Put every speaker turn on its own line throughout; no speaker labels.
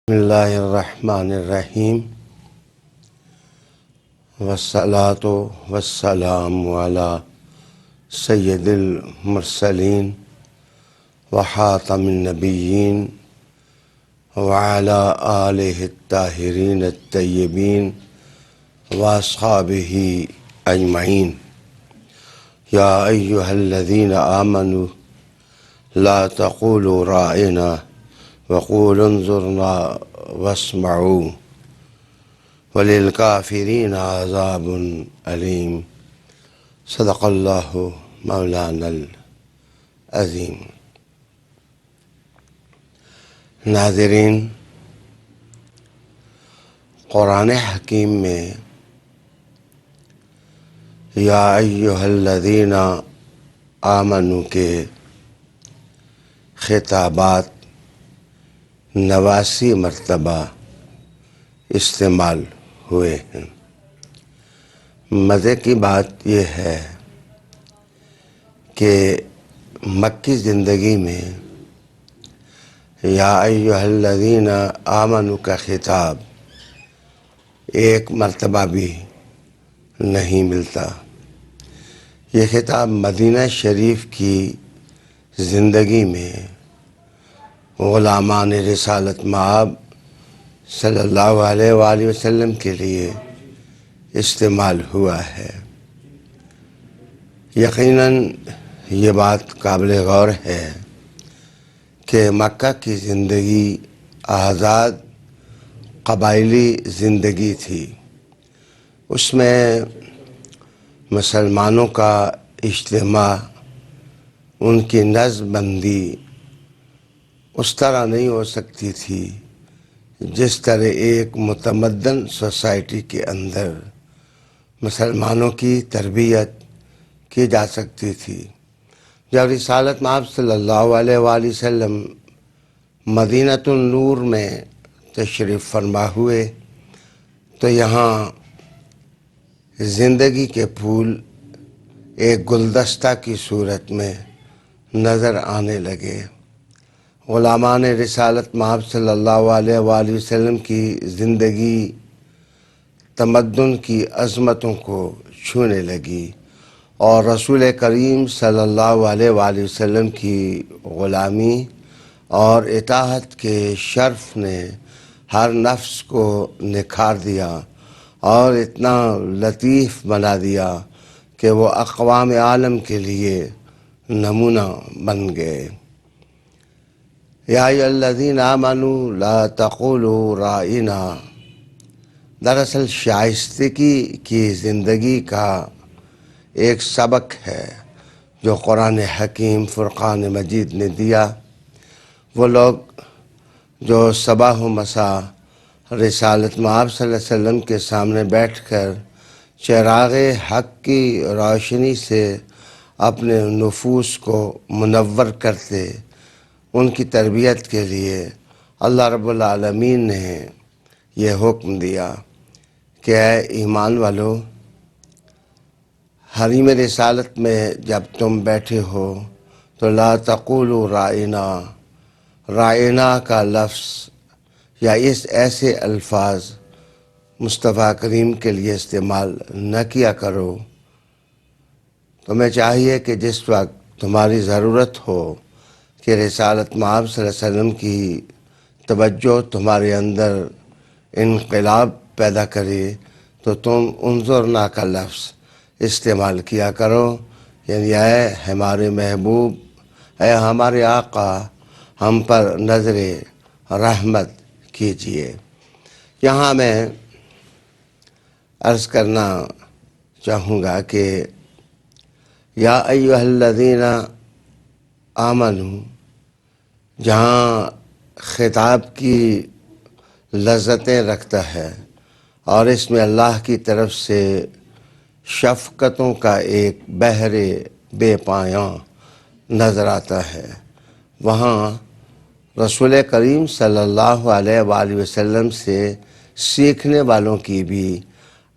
بسم اللہ الرحمن الرحیم والصلاة والسلام علی سید المرسلین وخاتم النبیین وعلی آلہ الطاہرین الطیبین واصحابہ اجمعین۔ یا ایہا الذین آمنوا لا تقولوا رائنا وقولوا انظرنا واسمعوا وللکافرین عذاب علیم۔ صدق اللہ مولانا العظیم۔ ناظرین، قرآن حکیم میں یا ایہا الذین آمنوا کے خطابات 89 مرتبہ استعمال ہوئے ہیں۔ مزے کی بات یہ ہے کہ مکی زندگی میں یا ایہا الذین آمنوا کا خطاب ایک مرتبہ بھی نہیں ملتا۔ یہ خطاب مدینہ شریف کی زندگی میں غلامان رسالت مآب صلی اللہ علیہ وآلہ وسلم کے لیے استعمال ہوا ہے۔ یقیناً یہ بات قابل غور ہے کہ مکہ کی زندگی آزاد قبائلی زندگی تھی۔ اس میں مسلمانوں کا اجتماع، ان کی نظم بندی اس طرح نہیں ہو سکتی تھی جس طرح ایک متمدن سوسائٹی کے اندر مسلمانوں کی تربیت کی جا سکتی تھی۔ جب رسالت مآب صلی اللہ علیہ وآلہ وسلم مدینۃ النور میں تشریف فرما ہوئے تو یہاں زندگی کے پھول ایک گلدستہ کی صورت میں نظر آنے لگے۔ غلامان رسالت مآب صلی اللہ علیہ وآلہ وسلم کی زندگی تمدن کی عظمتوں کو چھونے لگی، اور رسول کریم صلی اللہ علیہ وآلہ وسلم کی غلامی اور اطاعت کے شرف نے ہر نفس کو نکھار دیا اور اتنا لطیف بنا دیا کہ وہ اقوام عالم کے لیے نمونہ بن گئے۔ یا ایھا الذین آمنوا لا تقولوا رائنا دراصل شائستگی کی زندگی کا ایک سبق ہے جو قرآن حکیم فرقان مجید نے دیا۔ وہ لوگ جو صباح و مساء رسالت مآب صلی اللہ علیہ وسلم کے سامنے بیٹھ کر چراغ حق کی روشنی سے اپنے نفوس کو منور کرتے، ان کی تربیت کے لیے اللہ رب العالمین نے یہ حکم دیا کہ اے ایمان والو، حریم رسالت میں جب تم بیٹھے ہو تو لا تقولوا رائنا، رائنا کا لفظ یا اس ایسے الفاظ مصطفیٰ کریم کے لیے استعمال نہ کیا کرو۔ تمہیں چاہیے کہ جس وقت تمہاری ضرورت ہو کہ رسالت مآب صلی اللہ علیہ وسلم کی توجہ تمہارے اندر انقلاب پیدا کرے تو تم انظرنا کا لفظ استعمال کیا کرو، یعنی اے ہمارے محبوب، اے ہمارے آقا، ہم پر نظر رحمت کیجئے۔ یہاں میں عرض کرنا چاہوں گا کہ یا ایھا الذین آمنوا جہاں خطاب کی لذتیں رکھتا ہے اور اس میں اللہ کی طرف سے شفقتوں کا ایک بحر بے پایاں نظر آتا ہے، وہاں رسول کریم صلی اللہ علیہ وآلہ وسلم سے سیکھنے والوں کی بھی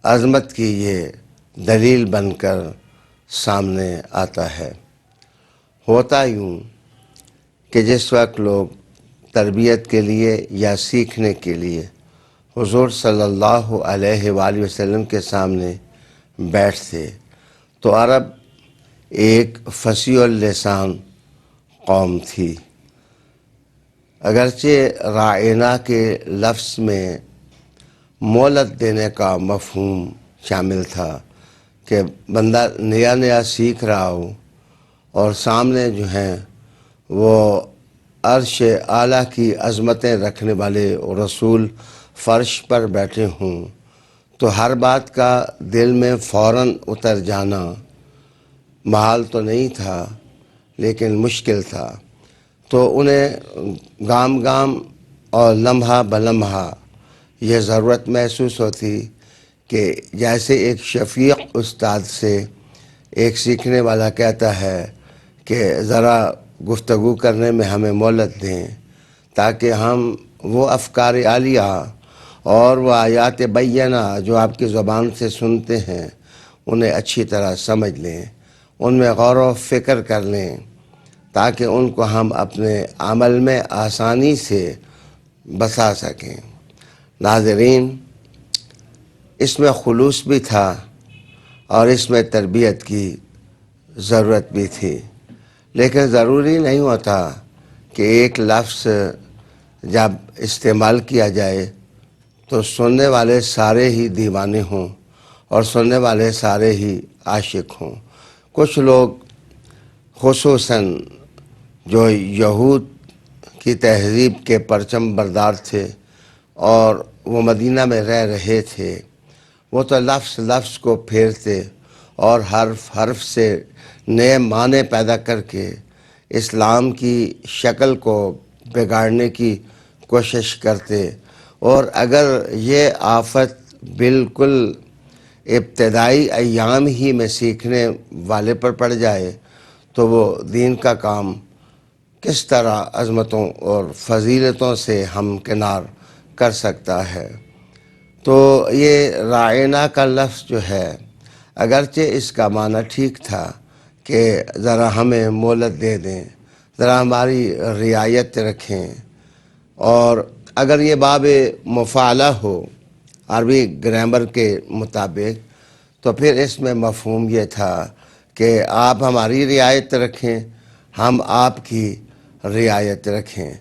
عظمت کی یہ دلیل بن کر سامنے آتا ہے۔ ہوتا یوں کہ جس وقت لوگ تربیت کے لیے یا سیکھنے کے لیے حضور صلی اللہ علیہ وآلہ وسلم کے سامنے بیٹھتے تو عرب ایک فصیح اللسان قوم تھی۔ اگرچہ رائنا کے لفظ میں مہلت دینے کا مفہوم شامل تھا کہ بندہ نیا نیا سیکھ رہا ہو اور سامنے جو ہیں وہ عرش اعلیٰ کی عظمتیں رکھنے والے رسول فرش پر بیٹھے ہوں تو ہر بات کا دل میں فوراً اتر جانا محال تو نہیں تھا لیکن مشکل تھا۔ تو انہیں گام گام اور لمحہ بلمحہ یہ ضرورت محسوس ہوتی کہ جیسے ایک شفیق استاد سے ایک سیکھنے والا کہتا ہے کہ ذرا گفتگو کرنے میں ہمیں مہلت دیں تاکہ ہم وہ افکار عالیہ اور وہ آیات بینہ جو آپ کی زبان سے سنتے ہیں انہیں اچھی طرح سمجھ لیں، ان میں غور و فکر کر لیں تاکہ ان کو ہم اپنے عمل میں آسانی سے بسا سکیں۔ ناظرین، اس میں خلوص بھی تھا اور اس میں تربیت کی ضرورت بھی تھی، لیکن ضروری نہیں ہوتا کہ ایک لفظ جب استعمال کیا جائے تو سننے والے سارے ہی دیوانے ہوں اور سننے والے سارے ہی عاشق ہوں۔ کچھ لوگ خصوصاً جو یہود کی تہذیب کے پرچم بردار تھے اور وہ مدینہ میں رہ رہے تھے، وہ تو لفظ لفظ کو پھیرتے اور حرف حرف سے نئے معنی پیدا کر کے اسلام کی شکل کو بگاڑنے کی کوشش کرتے، اور اگر یہ آفت بالکل ابتدائی ایام ہی میں سیکھنے والے پر پڑ جائے تو وہ دین کا کام کس طرح عظمتوں اور فضیلتوں سے ہمکنار کر سکتا ہے۔ تو یہ رائنا کا لفظ جو ہے اگرچہ اس کا معنی ٹھیک تھا کہ ذرا ہمیں مہلت دے دیں، ذرا ہماری رعایت رکھیں، اور اگر یہ باب مفعلہ ہو عربی گرامر کے مطابق تو پھر اس میں مفہوم یہ تھا کہ آپ ہماری رعایت رکھیں، ہم آپ کی رعایت رکھیں۔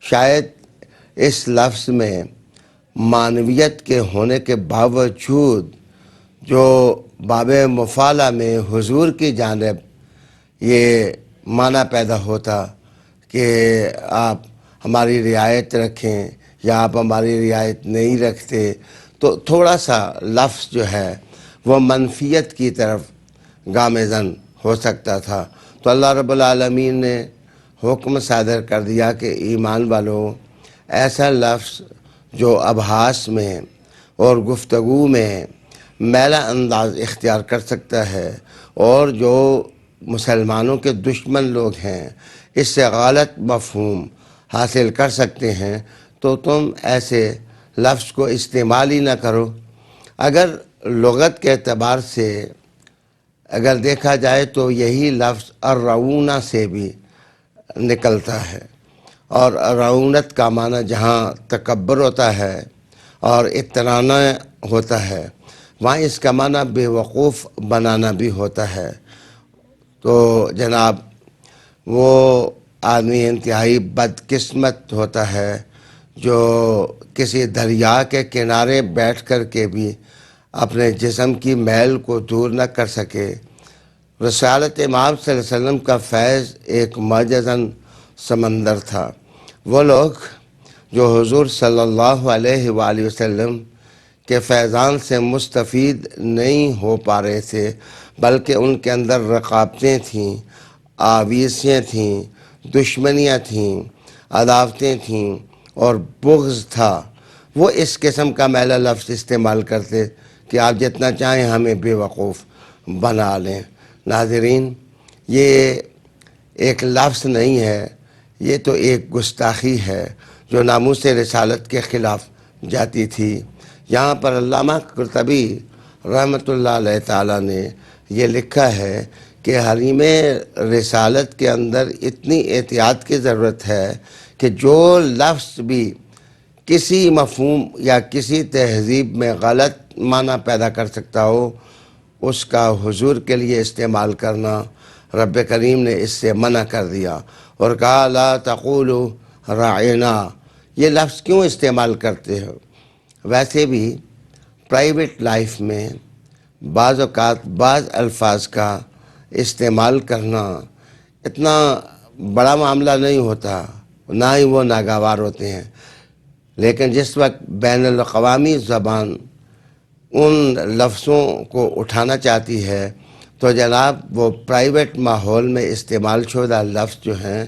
شاید اس لفظ میں معنویت کے ہونے کے باوجود جو باب مفعلہ میں حضور کی جانب یہ معنی پیدا ہوتا کہ آپ ہماری رعایت رکھیں یا آپ ہماری رعایت نہیں رکھتے، تو تھوڑا سا لفظ جو ہے وہ منفیت کی طرف گامزن ہو سکتا تھا۔ تو اللہ رب العالمین نے حکم صادر کر دیا کہ ایمان والوں، ایسا لفظ جو ابحاث میں اور گفتگو میں میلا انداز اختیار کر سکتا ہے اور جو مسلمانوں کے دشمن لوگ ہیں اس سے غلط مفہوم حاصل کر سکتے ہیں، تو تم ایسے لفظ کو استعمال ہی نہ کرو۔ اگر لغت کے اعتبار سے اگر دیکھا جائے تو یہی لفظ الرعونہ سے بھی نکلتا ہے، اور رعونت کا معنی جہاں تکبر ہوتا ہے اور اطرانا ہوتا ہے وہاں اس کا معنی بے وقوف بنانا بھی ہوتا ہے۔ تو جناب وہ آدمی انتہائی بدقسمت ہوتا ہے جو کسی دریا کے کنارے بیٹھ کر کے بھی اپنے جسم کی میل کو دور نہ کر سکے۔ رسالت امام صلی اللہ علیہ وسلم کا فیض ایک معجزاً سمندر تھا۔ وہ لوگ جو حضور صلی اللہ علیہ وآلہ وسلم کے فیضان سے مستفید نہیں ہو پا رہے تھے، بلکہ ان کے اندر رقابتیں تھیں، آویزیاں تھیں، دشمنیاں تھیں، عداوتیں تھیں اور بغض تھا، وہ اس قسم کا میلا لفظ استعمال کرتے کہ آپ جتنا چاہیں ہمیں بے وقوف بنا لیں۔ ناظرین، یہ ایک لفظ نہیں ہے، یہ تو ایک گستاخی ہے جو ناموس رسالت کے خلاف جاتی تھی۔ یہاں پر علامہ قرطبی رحمۃ اللہ علیہ تعالیٰ نے یہ لکھا ہے کہ حریم رسالت کے اندر اتنی احتیاط کی ضرورت ہے کہ جو لفظ بھی کسی مفہوم یا کسی تہذیب میں غلط معنی پیدا کر سکتا ہو، اس کا حضور کے لیے استعمال کرنا رب کریم نے اس سے منع کر دیا اور کہا لا تقولوا راعنا۔ یہ لفظ کیوں استعمال کرتے ہو؟ ویسے بھی پرائیویٹ لائف میں بعض اوقات بعض الفاظ کا استعمال کرنا اتنا بڑا معاملہ نہیں ہوتا، نہ ہی وہ ناگوار ہوتے ہیں، لیکن جس وقت بین الاقوامی زبان ان لفظوں کو اٹھانا چاہتی ہے تو جناب وہ پرائیویٹ ماحول میں استعمال شدہ لفظ جو ہیں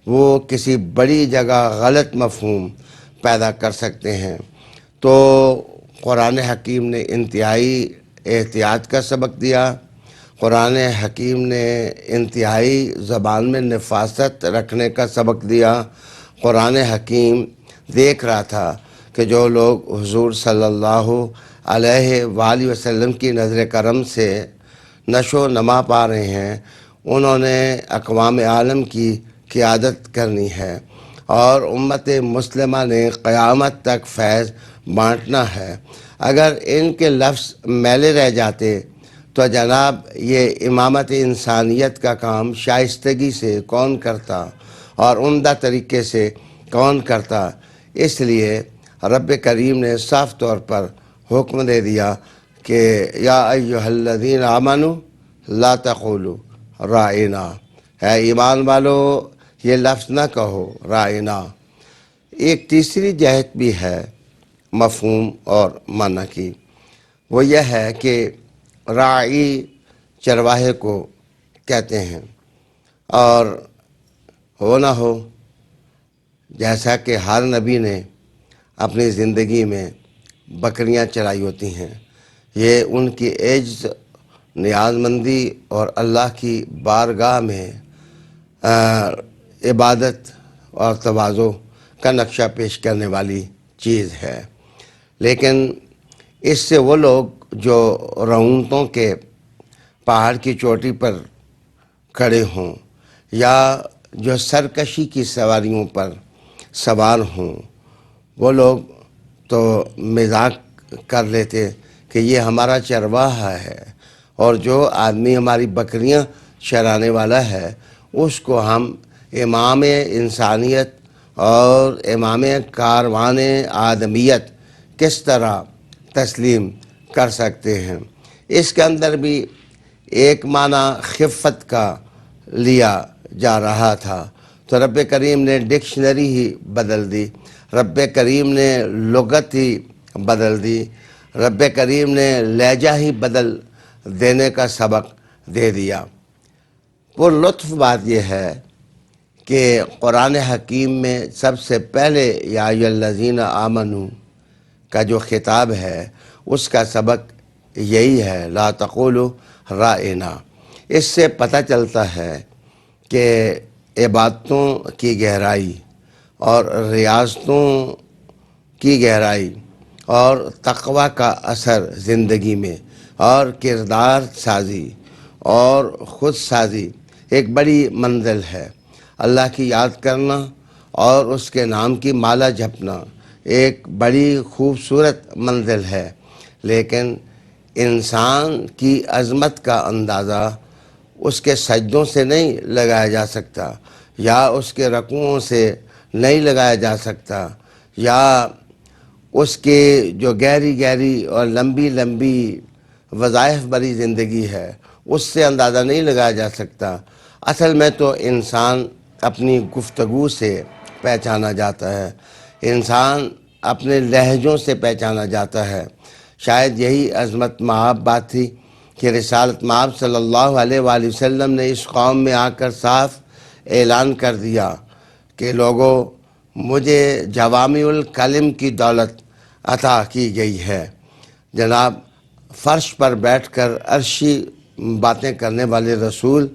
وہ کسی بڑی جگہ غلط مفہوم پیدا کر سکتے ہیں۔ تو قرآن حکیم نے انتہائی احتیاط کا سبق دیا، قرآن حکیم نے انتہائی زبان میں نفاست رکھنے کا سبق دیا۔ قرآن حکیم دیکھ رہا تھا کہ جو لوگ حضور صلی اللہ علیہ وآلہ وسلم کی نظر کرم سے نشو و نما پا رہے ہیں، انہوں نے اقوام عالم کی قیادت کرنی ہے اور امت مسلمہ نے قیامت تک فیض بانٹنا ہے۔ اگر ان کے لفظ میلے رہ جاتے تو جناب یہ امامت انسانیت کا کام شائستگی سے کون کرتا اور عمدہ طریقے سے کون کرتا؟ اس لیے رب کریم نے صاف طور پر حکم دے دیا کہ یا ایھا الذین آمنوا لا تقولوا راعنا، اے ایمان والو یہ لفظ نہ کہو راعنا۔ ایک تیسری جہت بھی ہے مفہوم اور معنی کی، وہ یہ ہے کہ راعی چرواہے کو کہتے ہیں، اور ہو نہ ہو جیسا کہ ہر نبی نے اپنی زندگی میں بکریاں چرائی ہوتی ہیں، یہ ان کی عجز، نیاز مندی اور اللہ کی بارگاہ میں عبادت اور تواضع کا نقشہ پیش کرنے والی چیز ہے۔ لیکن اس سے وہ لوگ جو رعونتوں کے پہاڑ کی چوٹی پر کھڑے ہوں یا جو سرکشی کی سواریوں پر سوار ہوں، وہ لوگ تو مذاق کر لیتے کہ یہ ہمارا چرواہا ہے، اور جو آدمی ہماری بکریاں چرانے والا ہے اس کو ہم امام انسانیت اور امام کاروان آدمیت کس طرح تسلیم کر سکتے ہیں؟ اس کے اندر بھی ایک معنی خفت کا لیا جا رہا تھا، تو رب کریم نے ڈکشنری ہی بدل دی، رب کریم نے لغت ہی بدل دی، رب کریم نے لہجہ ہی بدل دینے کا سبق دے دیا۔ وہ لطف بات یہ ہے کہ قرآن حکیم میں سب سے پہلے یا ایھا الذین آمنوا کا جو خطاب ہے اس کا سبق یہی ہے لا تقولوا راعنا۔ اس سے پتہ چلتا ہے کہ عبادتوں کی گہرائی اور ریاضتوں کی گہرائی اور تقوی کا اثر زندگی میں اور کردار سازی اور خود سازی ایک بڑی منزل ہے۔ اللہ کی یاد کرنا اور اس کے نام کی مالا جپنا ایک بڑی خوبصورت منزل ہے، لیکن انسان کی عظمت کا اندازہ اس کے سجدوں سے نہیں لگایا جا سکتا، یا اس کے رکوعوں سے نہیں لگایا جا سکتا، یا اس کے جو گہری گہری اور لمبی لمبی وظائف بری زندگی ہے اس سے اندازہ نہیں لگایا جا سکتا۔ اصل میں تو انسان اپنی گفتگو سے پہچانا جاتا ہے، انسان اپنے لہجوں سے پہچانا جاتا ہے۔ شاید یہی عظمت مآب بات تھی کہ رسالت مآب صلی اللہ علیہ وآلہ وسلم نے اس قوم میں آ کر صاف اعلان کر دیا کہ لوگوں، مجھے جوامع الکلم کی دولت عطا کی گئی ہے۔ جناب فرش پر بیٹھ کر عرشی باتیں کرنے والے رسول،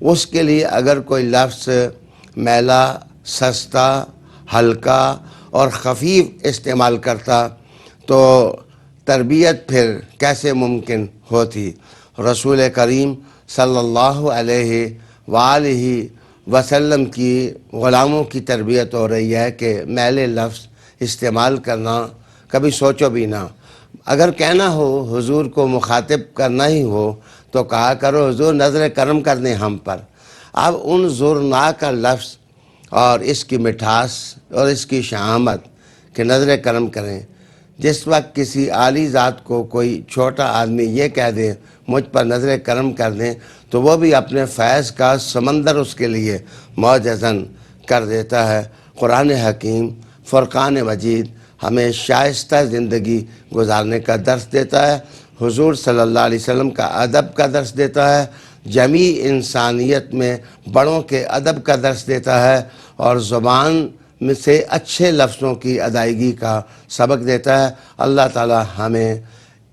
اس کے لیے اگر کوئی لفظ میلا، سستا، ہلکا اور خفیف استعمال کرتا تو تربیت پھر کیسے ممکن ہوتی؟ رسول کریم صلی اللہ علیہ وآلہ وسلم کی غلاموں کی تربیت ہو رہی ہے کہ میلے لفظ استعمال کرنا کبھی سوچو بھی نہ۔ اگر کہنا ہو حضور کو مخاطب کرنا ہی ہو تو کہا کرو حضور نظر کرم کر دیں ہم پر۔ اب ان زورناک لفظ اور اس کی مٹھاس اور اس کی شہامت کہ نظر کرم کریں، جس وقت کسی عالی ذات کو کوئی چھوٹا آدمی یہ کہہ دے مجھ پر نظر کرم کر دیں تو وہ بھی اپنے فیض کا سمندر اس کے لیے معجزاً کر دیتا ہے۔ قرآن حکیم فرقان مجید ہمیں شائستہ زندگی گزارنے کا درس دیتا ہے، حضور صلی اللہ علیہ وسلم کا ادب کا درس دیتا ہے، جمیع انسانیت میں بڑوں کے ادب کا درس دیتا ہے، اور زبان میں سے اچھے لفظوں کی ادائیگی کا سبق دیتا ہے۔ اللہ تعالی ہمیں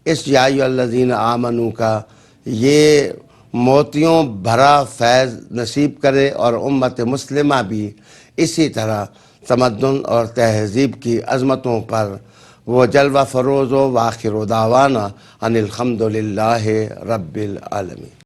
اس یا ایھا الذین آمنوا کا یہ موتیوں بھرا فیض نصیب کرے، اور امت مسلمہ بھی اسی طرح تمدن اور تہذیب کی عظمتوں پر وہ جلوہ فروز و آخر دعوانا ان الحمد للہ رب العالمین۔